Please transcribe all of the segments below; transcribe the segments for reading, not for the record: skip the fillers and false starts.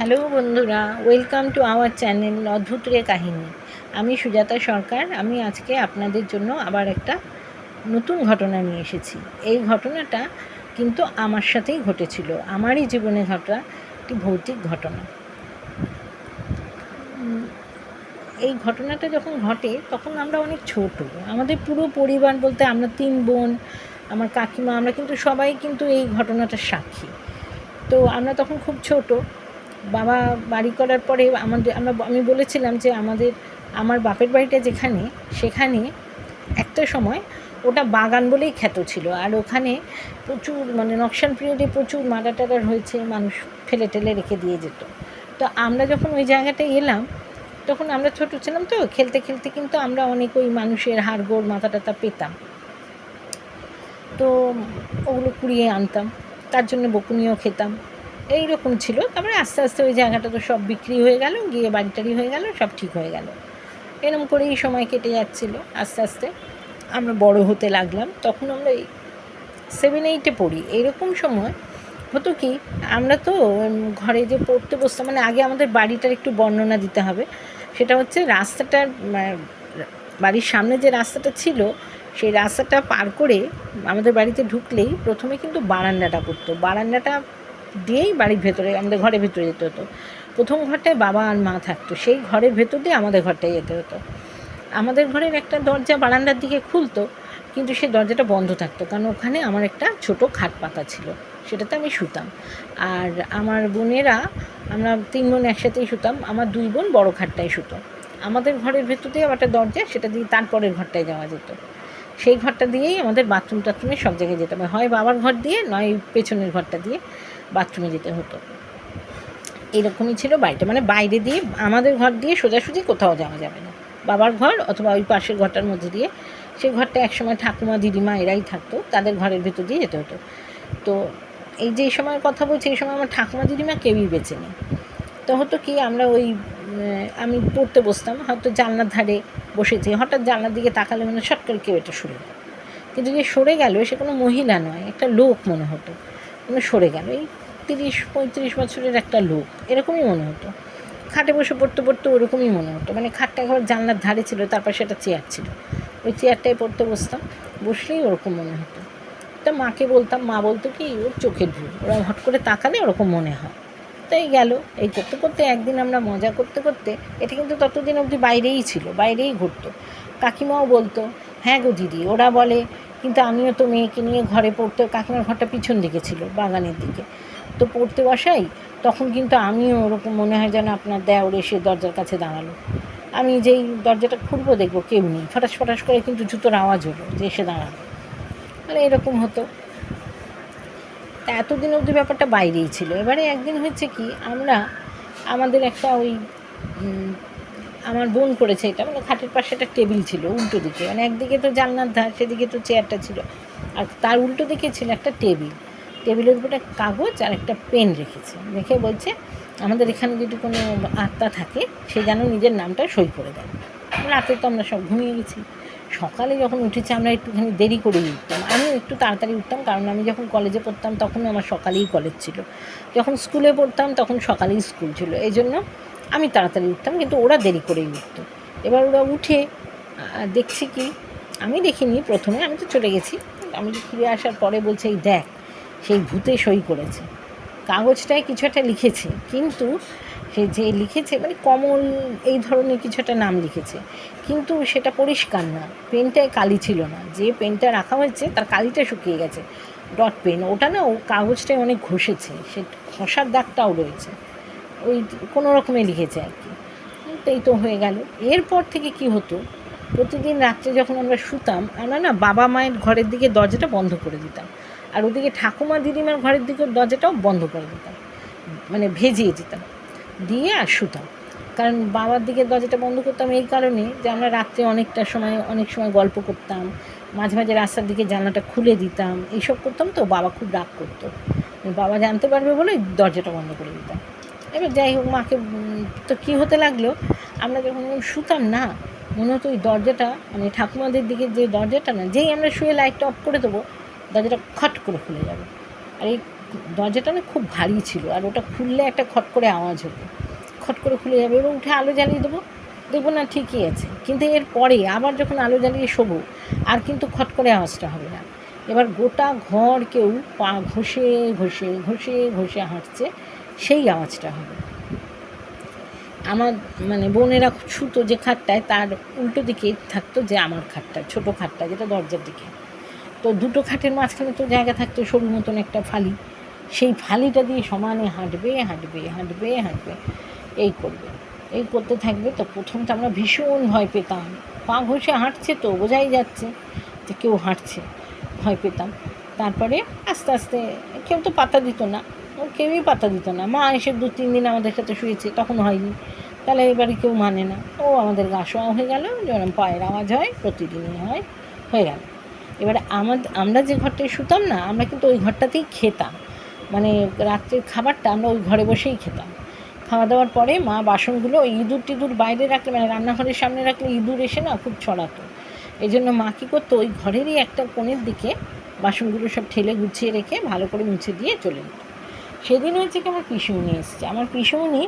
Hello বন্ধুরা, welcome to our channel অদ্ভুত রে কাহিনী। আমি সুজাতা সরকার। আমি আজকে আপনাদের জন্য আবার একটা নতুন ঘটনা নিয়ে এসেছি। এই ঘটনাটা কিন্তু আমার সাথেই ঘটেছিল, আমারই জীবনে ঘটা একটি ভৌতিক ঘটনা। এই ঘটনাটা যখন ঘটে তখন আমরা অনেক ছোট। আমাদের পুরো পরিবার বলতে আমরা 3 বোন, আমার কাকিমা, আমরা কিন্তু সবাই কিন্তু এই ঘটনাটার সাক্ষী। তো আমরা তখন খুব ছোট। বাবা বাড়ি করার পরে আমি বলেছিলাম যে আমার বাপের বাড়িটা যেখানে, সেখানে একটা সময় ওটা বাগান বলেই খ্যাত ছিল। আর ওখানে প্রচুর নকশাল পিরিয়ডে প্রচুর মার্ডার টার্ডার হয়েছে, মানুষ ফেলে টেলে রেখে দিয়ে যেত। তো আমরা যখন ওই জায়গাটায় এলাম, তখন আমরা ছোট ছিলাম, তো খেলতে খেলতে কিন্তু আমরা অনেক ওই মানুষের হাড়গোড় মাথা টাথা পেতাম। তো ওগুলো কুড়িয়ে আনতাম, তার জন্য বকুনিও খেতাম। এই রকম ছিল। তারপরে আস্তে আস্তে ওই জায়গাটা তো সব বিক্রি হয়ে গেল, গিয়ে বাড়ি টাড়ি হয়ে গেল, সব ঠিক হয়ে গেল। এরকম করেই সময় কেটে যাচ্ছিল। আস্তে আস্তে আমরা বড় হতে লাগলাম। তখন আমরা এই 7-8-এ পড়ি। এইরকম সময় হতো কি, আমরা তো ঘরে যে পড়তে বসতাম, আগে আমাদের বাড়িটার একটু বর্ণনা দিতে হবে। সেটা হচ্ছে রাস্তাটার, বাড়ির সামনে যে রাস্তাটা ছিল, সেই রাস্তাটা পার করে আমাদের বাড়িতে ঢুকলেই প্রথমে কিন্তু বারান্দাটা পড়তো। বারান্দাটা দিয়েই বাড়ির ভেতরে, আমাদের ঘরের ভেতরে যেতে হতো। প্রথম ঘরটায় বাবা আর মা থাকতো, সেই ঘরের ভেতর দিয়ে আমাদের ঘরটায় যেতে হতো। আমাদের ঘরের একটা দরজা বারান্দার দিকে খুলতো, কিন্তু সেই দরজাটা বন্ধ থাকতো, কারণ ওখানে আমার একটা ছোটো খাট পাতা ছিল, সেটাতে আমি শুতাম। আর আমার বোনেরা, আমরা 3 বোন একসাথেই শুতাম। আমার 2 বোন বড় খাটটায় শুতো। আমাদের ঘরের ভেতর দিয়ে একটা দরজা, সেটা দিয়ে তারপরের ঘরটায় যাওয়া যেত। সেই ঘরটা দিয়েই আমাদের বাথরুম টাথরুমে সব জায়গায় যেতে হবে, হয় বাবার ঘর দিয়ে, নয় পেছনের ঘরটা দিয়ে বাথরুমে যেতে হতো। এরকমই ছিল বাড়িটা, বাইরে দিয়ে, আমাদের ঘর দিয়ে সোজাসুজি কোথাও যাওয়া যাবে না। বাবার ঘর অথবা ওই পাশের ঘরটার মধ্যে দিয়ে, সেই ঘরটা একসময় ঠাকুমা দিদিমা এরাই থাকতো, তাদের ঘরের ভেতর দিয়ে যেতে হতো। তো এই যে সময়ের কথা বলছি, এই সময় আমার ঠাকুমা দিদিমা কেউই বেঁচে নেই। তো হতো কি, আমরা আমি পড়তে বসতাম, হয়তো জানলার ধারে বসেছি, হঠাৎ জানলার দিকে তাকালে শট করে কেউ এটা সরে গেল। কিন্তু যে সরে গেল সে কোনো মহিলা নয়, একটা লোক মনে হতো। সরে গেল, এই 30-35 বছরের একটা লোক, এরকমই মনে হতো। খাটে বসে পড়তে পড়তে ওরকমই মনে হতো। খাটটা একবার জানলার ধারে ছিল, তারপর সেটা চেয়ার ছিল, ওই চেয়ারটায় পড়তে বসতাম, বসলেই ওরকম মনে হতো। তা মাকে বলতাম, মা বলতো কি, ওর চোখের ভুল, ওরা হট করে তাকালে ওরকম মনে হয়। তাই গেল। এই করতে করতে একদিন আমরা মজা করতে করতে, এটা কিন্তু ততদিন অবধি বাইরেই ছিল, বাইরেই ঘুরতো। কাকিমাও বলতো, হ্যাঁ গো দিদি, ওরা বলে, কিন্তু আমিও তো মেয়েকে নিয়ে ঘরে পড়তে, কাকিমার ঘরটা পিছন দিকে ছিল, বাগানের দিকে, তো পড়তে বসাই, তখন কিন্তু আমিও ওরকম মনে হয় যেন আপনার দেওর এসে দরজার কাছে দাঁড়ালো। আমি যেই দরজাটা খুলবো, দেখবো কেউ নেই, ফটাস ফটাস করে কিন্তু জুতোর আওয়াজ হলো যে এসে দাঁড়ালো। এরকম হতো। তা এতদিন অবধি ব্যাপারটা বাইরেই ছিল। এবারে একদিন হয়েছে কি, আমাদের একটা আমার বোন করেছে এটা, খাটের পাশে একটা টেবিল ছিল উল্টো দিকে, একদিকে তো জানলার ধার, সেদিকে তো চেয়ারটা ছিল, আর তার উল্টো দিকে ছিল একটা টেবিল। টেবিলের উপর একটা কাগজ আর একটা পেন রেখেছে, রেখে বলছে, আমাদের এখানে যদি কোনো আত্মা থাকে, সে যেন নিজের নামটা সই করে দেয়। রাতে তো আমরা সব ঘুমিয়ে গেছি। সকালে যখন উঠেছি, আমরা একটুখানি দেরি করেই উঠতাম, আমিও একটু তাড়াতাড়ি উঠতাম, কারণ আমি যখন কলেজে পড়তাম তখন আমার সকালেই কলেজ ছিল, যখন স্কুলে পড়তাম তখন সকালেই স্কুল ছিল, এই জন্য আমি তাড়াতাড়ি উঠতাম, কিন্তু ওরা দেরি করেই উঠতো। এবার ওরা উঠে দেখছি কি, আমি দেখিনি প্রথমে, আমি তো চলে গেছি, আমি ফিরে আসার পরে বলছে, এই দেখ, সেই ভূতে সই করেছে, কাগজটায় কিছু একটা লিখেছে, কিন্তু সে যে লিখেছে কমল এই ধরনের কিছু একটা নাম লিখেছে, কিন্তু সেটা পরিষ্কার না, পেনটায় কালি ছিল না, যে পেনটা রাখা হয়েছে তার কালিটা শুকিয়ে গেছে, ডট পেন ওটা না, ও কাগজটায় অনেক ঘষেছে, সে ঘষার দাগটাও রয়েছে, ওই কোনো রকমে লিখেছে আর কি। এই তো হয়ে গেল। এরপর থেকে কি হতো, প্রতিদিন রাত্রে যখন আমরা শুতাম, আমরা না বাবা মায়ের ঘরের দিকে দরজাটা বন্ধ করে দিতাম, আর ওদিকে ঠাকুমা দিদিমার ঘরের দিকে দরজাটাও বন্ধ করে দিতাম, ভেজিয়ে দিতাম, দিয়ে আর শুতাম। কারণ বাবার দিকে দরজাটা বন্ধ করতাম এই কারণে যে আমরা রাত্রে অনেক সময় গল্প করতাম, মাঝে মাঝে রাস্তার দিকে জানলাটা খুলে দিতাম, এইসব করতাম, তো বাবা খুব রাগ করতো, বাবা জানতে পারবে বলে দরজাটা বন্ধ করে দিতাম। এবার যাই হোক, মাকে তো কী হতে লাগলো, আমরা যখন শুতাম না, মনে হতো ওই দরজাটা, ঠাকুমাদের দিকে যে দরজাটা না, যেই আমরা শুয়ে লাইটটা অফ করে দেবো, দরজাটা খট করে খুলে যাবে। আর এই দরজাটা না খুব ভারী ছিল, আর ওটা খুললে একটা খট করে আওয়াজ হতো, খট করে খুলে যাবে। এবার উঠে আলো জ্বালিয়ে দেবো, দেখবো না ঠিকই আছে। কিন্তু এর পরে আবার যখন আলো জ্বালিয়ে শোবো, আর কিন্তু খট করে আওয়াজটা হবে না। এবার গোটা ঘর কেউ পা ঘষে ঘষে ঘষে ঘষে হাঁটছে, সেই আওয়াজটা হবে। আমার মানে বোনেরা শুতো যে খাটটায়, তার উল্টো দিকে থাকতো যে আমার খাটটা, ছোটো খাটটা যেটা দরজার দিকে। তো দুটো খাটের মাঝখানে তো জায়গা থাকতো সরু মতন একটা ফালি, সেই ফালিটা দিয়ে সমানে হাঁটবে হাঁটবে হাঁটবে হাঁটবে, এই করবে, এই করতে থাকবে। তো প্রথমটা আমরা ভীষণ ভয় পেতাম, পা ঘষে হাঁটছে তো বোঝাই যাচ্ছে যে কেউ হাঁটছে, ভয় পেতাম। তারপরে আস্তে আস্তে কেউ তো পাত্তা দিত না, কেউই পাত্তা দিত না। মা এসে 2-3 দিন আমাদের সাথে শুয়েছে, তখন হয়নি। তাহলে এবারে কেউ মানে না, ও আমাদের গা শোয়া হয়ে গেল, যেরকম পায়ের আওয়াজ হয় প্রতিদিনই হয়, হয়ে গেল। এবারে আমরা যে ঘরটায় শুতাম না, আমরা কিন্তু ওই ঘরটাতেই খেতাম, মানে রাত্রের খাবারটা আমরা ওই ঘরে বসেই খেতাম। খাওয়া দাওয়ার পরে মা বাসনগুলো ওই ইঁদুর টিঁদুর বাইরে রাখলে, মানে রান্নাঘরের সামনে রাখলে ইঁদুর এসে না খুব ছড়াতো। এই জন্য মা কী করতো, ওই ঘরেরই একটা কোণের দিকে বাসনগুলো সব ঠেলে গুছিয়ে রেখে ভালো করে মুছে দিয়ে চলে যেত। সেদিন হয়েছে কি, আমার পিসুমণি এসছে। আমার পিসুমণি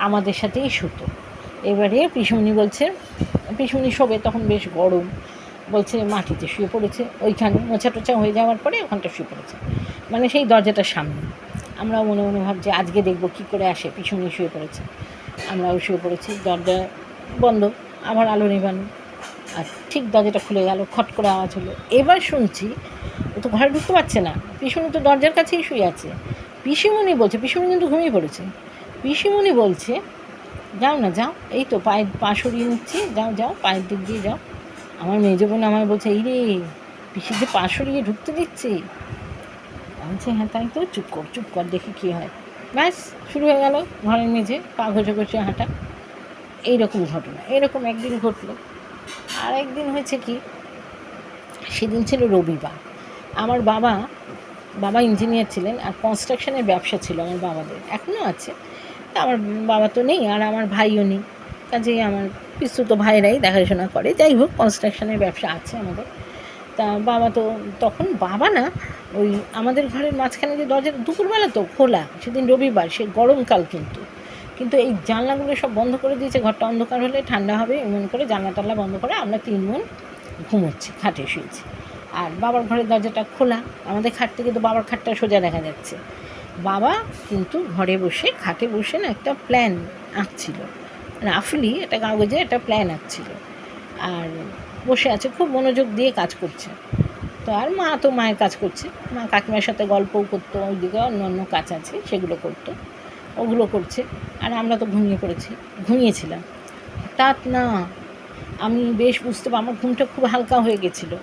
আমাদের সাথেই শুতো। এবারে পিসুমণি বলছে, পিসুমণি শোবে তখন বেশ গরম, বলছে মাটিতে শুয়ে পড়েছে, ওইখানে মোছা টোছা হয়ে যাওয়ার পরে ওখানটা শুয়ে পড়েছে, মানে সেই দরজাটার সামনে। আমরা মনে মনে ভাবছি আজকে দেখবো কী করে আসে, পিছনে শুয়ে পড়েছে। আমরাও শুয়ে পড়েছি, দরজা বন্ধ, আবার আলো নেবানো, আর ঠিক দরজাটা খুলে গেল, খট করে আওয়াজ হলো। এবার শুনছি ও তো ঘরে ঢুকতে পারছে না, পিসুমণি তো দরজার কাছেই শুয়ে আছে। পিসিমণি বলছে, পিসিমণি কিন্তু ঘুমিয়ে পড়েছে, পিসিমণি বলছে যাও না যাও, এই তো পায়ের পা সরিয়ে নিচ্ছি, যাও যাও পায়ের দিক দিয়ে যাও। আমার মেজো বোন আমায় বলছে, এই রে পিসি যে পা সরিয়ে ঢুকতে দিচ্ছি। বলছে হ্যাঁ তাই তো, চুপ কর দেখি কী হয়। ব্যাস শুরু হয়ে গেল ঘরের মেঝে পা ঘষে ঘষে হাঁটা। এইরকম ঘটনা, এরকম একদিন ঘটলো। আর একদিন হয়েছে কি, সেদিন ছিল রবিবার। আমার বাবা ইঞ্জিনিয়ার ছিলেন, আর কনস্ট্রাকশনের ব্যবসা ছিল আমার বাবাদের, এখনও আছে। তা আমার বাবা তো নেই, আর আমার ভাইও নেই, কাজেই আমার পিস্তুত ভাইরাই দেখাশোনা করে। যাই হোক, কনস্ট্রাকশনের ব্যবসা আছে আমাদের। তা বাবা তো তখন, বাবা না ওই আমাদের ঘরের মাঝখানে যে দরজাটা দুপুরবেলা তো খোলা, সেদিন রবিবার, সে গরমকাল কিন্তু এই জানলাগুলো সব বন্ধ করে দিয়েছে, ঘরটা অন্ধকার হলে ঠান্ডা হবে এমন করে জানলা টানলা বন্ধ করে আমরা 3 বোন ঘুমোচ্ছি, খাটে শুয়েছি। আর বাবার ঘরের দরজাটা খোলা, আমাদের খাট থেকে তো বাবার খাটটা সোজা দেখা যাচ্ছে। বাবা কিন্তু ঘরে বসে, খাটে বসে না একটা প্ল্যান আঁকছিল, রাফলি একটা কাগজে একটা প্ল্যান আঁকছিল, আর বসে আছে খুব মনোযোগ দিয়ে কাজ করছে। তো আর মা তো মায়ের কাজ করছে, মা কাকিমার সাথে গল্পও করতো, ওইদিকে অন্য কাজ আছে সেগুলো করতো, ওগুলো করছে। আর আমরা তো ঘুমিয়েছিলাম। হঠাৎ না আমি বেশ বুঝতে আমার ঘুমটা খুব হালকা হয়ে গেছিলো।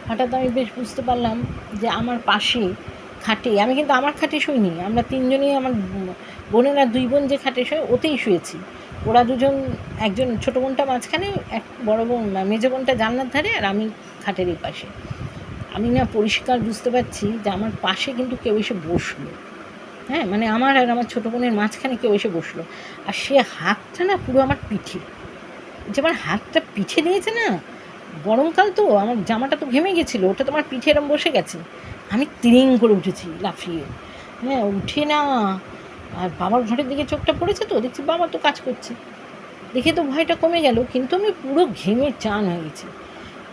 হঠাৎ আমি বেশ বুঝতে পারলাম যে আমার পাশে খাটে, আমি কিন্তু আমার খাটে শুইনি, আমরা 3 জনেই, আমার বোনেরা 2 বোন যে খাটে শোয় ওতেই শুয়েছি। ওরা দুজন, একজন ছোটো বোনটা মাঝখানে, এক বড় বোন মেজো বোনটা জানলার ধারে, আর আমি খাটের এই পাশে। আমি না পরিষ্কার বুঝতে পারছি যে আমার পাশে কিন্তু কেউ এসে বসলো, হ্যাঁ, মানে আমার আর আমার ছোটো বোনের মাঝখানে কেউ এসে বসলো, আর সে হাতটা না পুরো আমার পিঠে, যে আমার হাতটা পিঠে দিয়েছে না, গরমকাল তো আমার জামাটা তো ঘেমে গেছিলো, ওটা তোমার পিঠে এরম বসে গেছে। আমি তিরিং করে উঠেছি লাফিয়ে, হ্যাঁ, উঠে না, আর বাবার ঘরের দিকে চোখটা পড়েছে তো দেখছি বাবা তো কাজ করছে, দেখে তো ভয়টা কমে গেল, কিন্তু আমি পুরো ঘেমে চান হয়ে গেছি।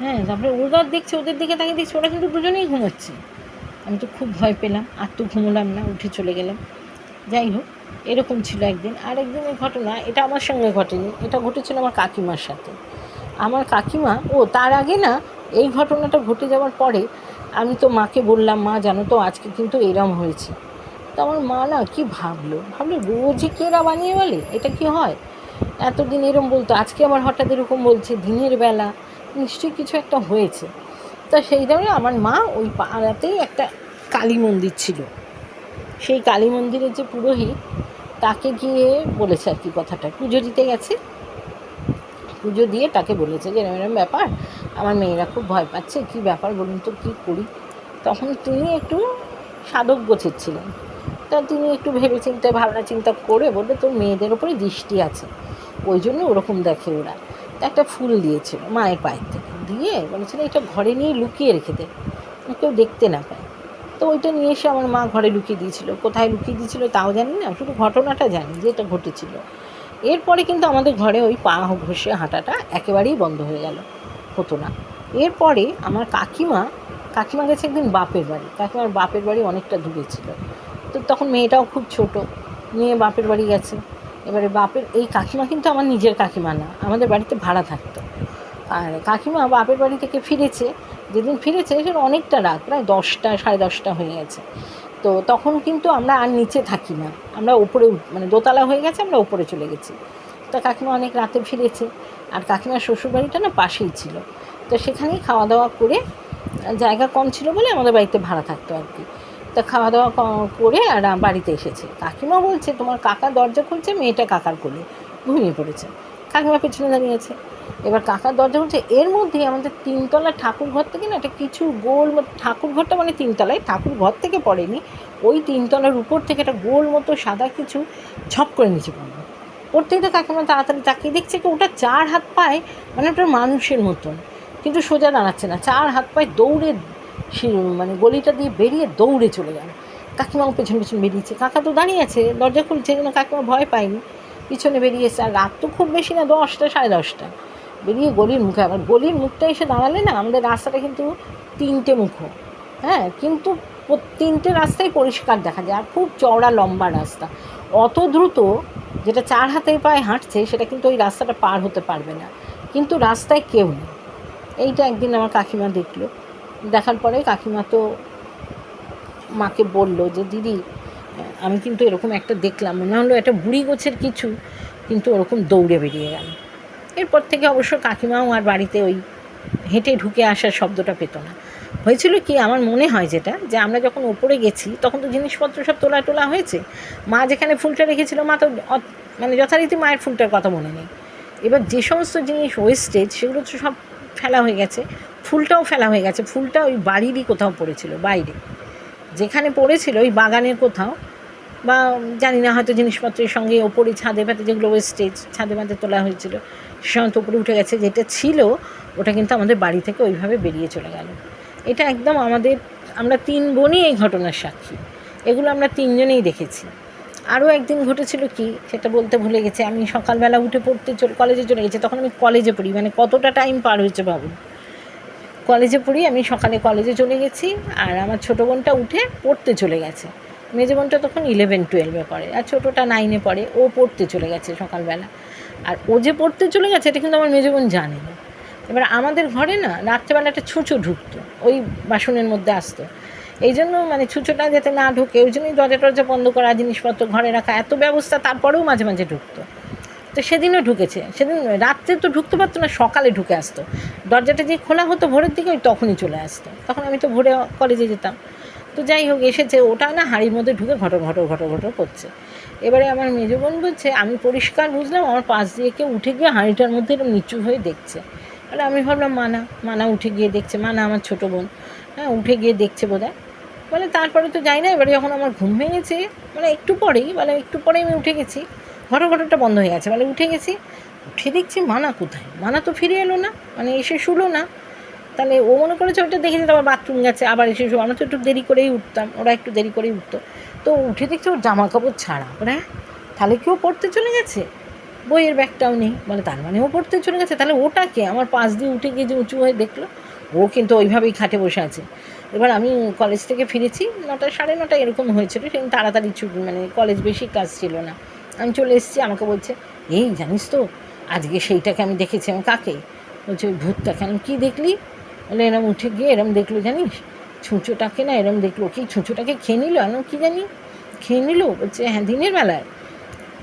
হ্যাঁ, তারপরে ওরা দেখছে, ওদের দিকে তাকিয়ে দেখছি ওরা কিন্তু দুজনেই ঘুমোচ্ছে। আমি তো খুব ভয় পেলাম, আর তো ঘুমোলাম না, উঠে চলে গেলাম। যাই হোক, এরকম ছিল একদিন। আর একদিনের ঘটনা, এটা আমার সঙ্গে ঘটেনি, এটা ঘটেছিল আমার কাকিমার সাথে। আমার কাকিমা, তার আগে না, এই ঘটনাটা ঘটে যাওয়ার পরে আমি তো মাকে বললাম, মা জানো তো আজকে কিন্তু এরম হয়েছে। তো আমার মা না কি ভাবলো রোজই কি এরা বানিয়ে বলে, এটা কি হয়, এতদিন এরম বলতো, আজকে আমার হঠাৎ এরকম বলছে দিনের বেলা, নিশ্চয়ই কিছু একটা হয়েছে। তা সেই ধরনের আমার মা ওই পাড়াতেই একটা কালী মন্দির ছিল, সেই কালী মন্দিরের যে পুরোহিত, তাকে গিয়ে বলেছে আর কি কথাটা, পুজো দিতে গেছে, পুজো দিয়ে তাকে বলেছে যে এরম ব্যাপার, আমার মেয়েরা খুব ভয় পাচ্ছে, কী ব্যাপার বলুন তো, কী করি। তখন তিনি একটু সাধক গোছের, তা তিনি একটু ভাবনা চিন্তা করে বলবে, তোর মেয়েদের ওপরে দৃষ্টি আছে, ওই জন্য ওরকম দেখে ওরা। একটা ফুল দিয়েছিল মায়ের পায়ের থেকে, দিয়ে বলেছিল এটা ঘরে নিয়ে লুকিয়ে রেখে দে, কেউ দেখতে না পায়। তো ওইটা নিয়ে এসে আমার মা ঘরে লুকিয়ে দিয়েছিল। কোথায় লুকিয়ে দিয়েছিল তাও জানি না, শুধু ঘটনাটা জানি যে এটা ঘটেছিল। এরপরে কিন্তু আমাদের ঘরে ওই পা ঘষে হাঁটাটা একেবারেই বন্ধ হয়ে গেল, হতো না। এরপরে আমার কাকিমা গেছে একদিন বাপের বাড়ি। কাকিমার বাপের বাড়ি অনেকটা দূরে ছিল। তো তখন মেয়েটাও খুব ছোট, মেয়ে বাপের বাড়ি গেছে। এবারে এই কাকিমা কিন্তু আমার নিজের কাকিমা না, আমাদের বাড়িতে ভাড়া থাকতো। আর কাকিমা বাপের বাড়ি থেকে ফিরেছে, যেদিন ফিরেছে সেটা অনেকটা রাত, প্রায় 10টা 10:30 হয়ে গেছে। তো তখন কিন্তু আমরা আর নিচে থাকি না, আমরা ওপরে মানে দোতলা হয়ে গেছে, আমরা ওপরে চলে গেছি। তো কাকিমা অনেক রাতে ফিরেছে, আর কাকিমার শ্বশুরবাড়িটা না পাশেই ছিল। তো সেখানেই খাওয়া দাওয়া করে, জায়গা কম ছিল বলে আমাদের বাড়িতে ভাড়া থাকতো আর কি। তা খাওয়া দাওয়া করে আর বাড়িতে এসেছে। কাকিমা বলছে তোমার কাকা দরজা খুলছে, মেয়েটা কাকার কোলে ঘুমিয়ে পড়েছে, কাকিমা পেছনে দাঁড়িয়েছে। এবার কাকার দরজা খুলছে, এর মধ্যেই আমাদের 3তলা ঠাকুর ঘর থেকে না একটা কিছু গোল মতো, ঠাকুর ঘরটা মানে 3তলায়, ঠাকুর ঘর থেকে পড়েনি, ওই 3তলার উপর থেকে একটা গোল মতো সাদা কিছু ঝপ করে নিচে পড়লো। পড়তেই তো কাকিমা তাড়াতাড়ি তাকিয়ে দেখছে কি ওটা 4 হাত পায়ে, মানে ওটা মানুষের মতন, কিন্তু সোজা দাঁড়াচ্ছে না, 4 হাত পায়ে দৌড়ে মানে গলিটা দিয়ে বেরিয়ে দৌড়ে চলে গেল। কাকিমাও পেছন পেছন বেরিয়েছে, কাকা তো দাঁড়িয়ে আছে, দরজা খুলছে, যেন কাকিমা ভয় পায়নি, পিছনে বেরিয়েছে। আর রাত তো খুব বেশি না, 10টা 10:30, বেরিয়ে গলির মুখে। আবার গলির মুখটা এসে দাঁড়ালে না, আমাদের রাস্তাটা কিন্তু 3টে মুখো, হ্যাঁ, কিন্তু 3টে রাস্তাই পরিষ্কার দেখা যায়, আর খুব চওড়া লম্বা রাস্তা। অত দ্রুত যেটা 4 হাতের পায়ে হাঁটছে সেটা কিন্তু ওই রাস্তাটা পার হতে পারবে না, কিন্তু রাস্তায় কেউ নেই। এইটা একদিন আমার কাকিমা দেখলো। দেখার পরে কাকিমা তো মাকে বলল যে দিদি আমি কিন্তু এরকম একটা দেখলাম, মনে হলো একটা বুড়ি গোছের কিছু, কিন্তু ওরকম দৌড়ে বেরিয়ে গেল। এরপর থেকে অবশ্য কাকিমাও আর বাড়িতে ওই হেঁটে ঢুকে আসার শব্দটা পেত না। হয়েছিল কি, আমার মনে হয় যেটা, যে আমরা যখন ওপরে গেছি তখন তো জিনিসপত্র সব তোলা হয়েছে, মা যেখানে ফুলটা রেখেছিল, মা তো মানে যথারীতি মায়ের ফুলটার কথা মনে নেই। এবার যে সমস্ত জিনিস ওয়েস্টেজ সেগুলো তো সব ফেলা হয়ে গেছে, ফুলটাও ফেলা হয়ে গেছে। ফুলটা ওই বাড়িরই কোথাও পড়েছিল, বাইরে যেখানে পড়েছিল ওই বাগানের কোথাও, বা জানি না, হয়তো জিনিসপত্রের সঙ্গে ওপরে ছাদে ফাতে যেগুলো ওয়েস্টেজ ছাদে ফাতে তোলা হয়েছিল সে সময় তো উপরে উঠে গেছে। যেটা ছিল ওটা কিন্তু আমাদের বাড়ি থেকে ওইভাবে বেরিয়ে চলে গেল। এটা একদম আমরা 3 বোনই এই ঘটনার সাক্ষী, এগুলো আমরা 3জনেই দেখেছি। আরও একদিন ঘটেছিল কি, সেটা বলতে ভুলে গেছি। আমি সকালবেলা উঠে কলেজে চলে গেছি, তখন আমি কলেজে পড়ি, মানে কতটা টাইম পার হয়েছে ভাবুন। কলেজে পড়ি, আমি সকালে কলেজে চলে গেছি, আর আমার ছোটো বোনটা উঠে পড়তে চলে গেছে। মেজো বোনটা তখন 11-12 পড়ে, আর ছোটোটা 9 পড়ে, ও পড়তে চলে গেছে সকালবেলা। আর ও যে পড়তে চলে গেছে এটা কিন্তু আমার মেজো বোন জানে না। এবার আমাদের ঘরে না রাত্রেবেলা একটা ছুঁচো ঢুকতো, ওই বাসনের মধ্যে আসতো। এই জন্য মানে ছুঁচোটা যাতে না ঢোকে ওই জন্যই দরজা বন্ধ করা, জিনিসপত্র ঘরে রাখা, এত ব্যবস্থা, তারপরেও মাঝে মাঝে ঢুকতো। তো সেদিনও ঢুকেছে। সেদিন রাত্রে তো ঢুকতে পারতো না, সকালে ঢুকে আসতো। দরজাটা যে খোলা হতো ভোরের দিকে, ওই তখনই চলে আসতো। তখন আমি তো ভোরে কলেজে যেতাম। তো যাই হোক, এসেছে, ওটা না হাঁড়ির মধ্যে ঢুকে ঘটর করছে। এবারে আমার মেজো বোন বলছে, আমি পরিষ্কার বুঝলাম আমার পাশ দিয়ে কেউ উঠে গিয়ে হাঁড়িটার মধ্যে এরকম নিচু হয়ে দেখছে। তাহলে আমি ভাবলাম মানা উঠে গিয়ে দেখছে, মানা আমার ছোটো বোন, হ্যাঁ, উঠে গিয়ে দেখছে বোধহয়। বলে তারপরে তো যাই না। এবারে যখন আমার ঘুম ভেঙেছে, মানে একটু পরেই আমি উঠে গেছি, ঘটরটা বন্ধ হয়ে গেছে, উঠে গেছি, উঠে দেখছি মানা কোথায়, মানা তো ফিরে এলো না, মানে এসে শুলো না। তাহলে ও মনে করেছে ওটা দেখেছে, আবার বাথরুম গেছে, আবার এসে আমরা তো একটু দেরি করেই উঠতাম, ওরা একটু দেরি করেই উঠতো। তো উঠে দেখছি ওর জামা কাপড় ছাড়া। হ্যাঁ, তাহলে কি ও পড়তে চলে গেছে? বইয়ের ব্যাগটাও নেই, বলে তার মানে ও পড়তে চলে গেছে। তাহলে ওটাকে আমার পাশ দিয়ে উঠে গিয়ে যে উঁচু হয়ে দেখলো, ও কিন্তু ওইভাবেই খাটে বসে আছে। এবার আমি কলেজ থেকে ফিরেছি 9টা 9:30 এরকম হয়েছিল, সেদিন তাড়াতাড়ি মানে কলেজ বেশি ক্লাস ছিল না, আমি চলে এসেছি। আমাকে বলছে, এই জানিস তো আজকে সেইটাকে আমি দেখেছি। আমি কাকে? বলছে ওই ভূতটাকে। আমি কী দেখলি? বলে এরম উঠে গিয়ে এরম দেখলো, জানিস ছুঁচোটাকে না এরম দেখলো, কি ছুঁচোটাকে খেয়ে নিল? আমি কী জানি, খেয়ে নিল? বলছে হ্যাঁ, দিনের বেলায়।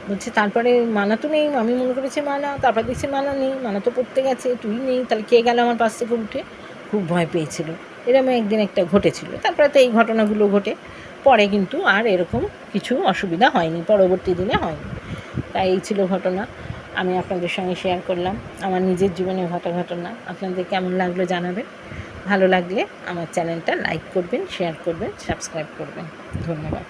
বলছে তারপরে মানা তো নেই, আমি মনে করেছি মানা, তারপর দেখছি মানা নেই, মানা তো পড়তে গেছে, তুই নেই, তাহলে কে গেল আমার পাশ থেকে উঠে? খুব ভয় পেয়েছিল। এরকম একদিন একটা ঘটেছিল। তারপরে তো এই ঘটনাগুলো ঘটে, পরে কিন্তু আর এরকম কিছু অসুবিধা হয়নি, পরবর্তী দিনে হয়নি। তাই এই ছিল ঘটনা, আমি আপনাদের সঙ্গে শেয়ার করলাম আমার নিজের জীবনে ঘটনা। আপনাদের কেমন লাগলো জানাবেন। ভালো লাগলে আমার চ্যানেলটা লাইক করবেন, শেয়ার করবেন, সাবস্ক্রাইব করবেন। ধন্যবাদ।